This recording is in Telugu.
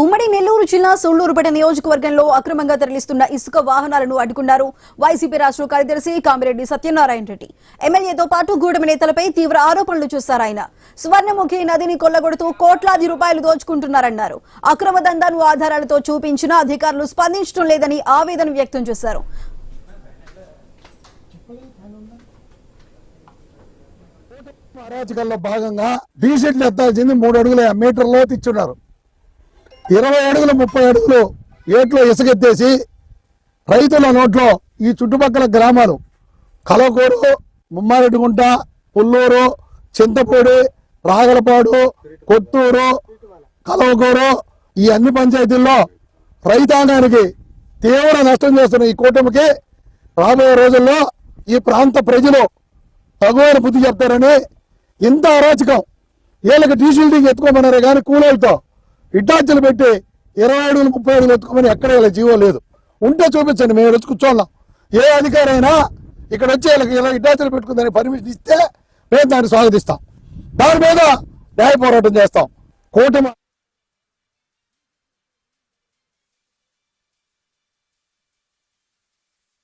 ఉమ్మడి నెల్లూరు జిల్లా సూళ్లూరుపేట నియోజకవర్గంలో అక్రమంగా తరలిస్తున్న ఇసుక వాహనాలను అడ్డుకున్నారు వైసీపీ రాష్ట్ర కార్యదర్శి కామిరెడ్డి సత్యనారాయణ రెడ్డి. ఎమ్మెల్యేతో పాటు గూడెం నేతలపై తీవ్ర ఆరోపణలు చేశారు. ఆయన స్వర్ణముఖి నదిని కొల్లగొడుతూ కోట్లాది రూపాయలు దోచుకుంటున్నారన్నారు. అక్రమ దందాను ఆధారాలతో చూపించిన అధికారులు స్పందించడం లేదని ఆవేదన వ్యక్తం చేశారు. అరాచకాల్లో భాగంగా డీసెట్లు ఎత్తాల్సింది 3 అడుగుల మీటర్ లోతు ఇచ్చున్నారు. 20 అడుగులు 30 అడుగులు ఏట్లో ఇసుకెత్తేసి రైతుల నోట్లో ఈ చుట్టుపక్కల గ్రామాలు కలవకూరు, ముమ్మారెడ్డిగుంట, పుల్లూరు, చింతపూడి, రాగలపాడు, కొత్తూరు, కలవకూరు ఈ అన్ని పంచాయతీల్లో రైతాంగానికి తీవ్ర నష్టం చేస్తున్న ఈ కూటమికి రాబోయే రోజుల్లో ఈ ప్రాంత ప్రజలు తగువైన బుద్ధి చెప్తారని ఇంత అరాచకం. వీళ్ళకి టీషీల్డింగ్ ఎత్తుకోమన్నారే కానీ కూలీలతో ఇటాచలు పెట్టి 20 అడుగులు 30 అడుగులు ఎత్తుకోమని ఎక్కడ వీళ్ళ జీవో లేదు. ఉంటే చూపించండి, మేము వచ్చి కూర్చోన్నాం. ఏ అధికారైనా ఇక్కడ వచ్చి వీళ్ళకి ఇలా ఇటాచలు పెట్టుకుందని పర్మిషన్ ఇస్తే మేము దాన్ని స్వాగతిస్తాం. దాని మీద న్యాయ పోరాటం చేస్తాం. కూటమి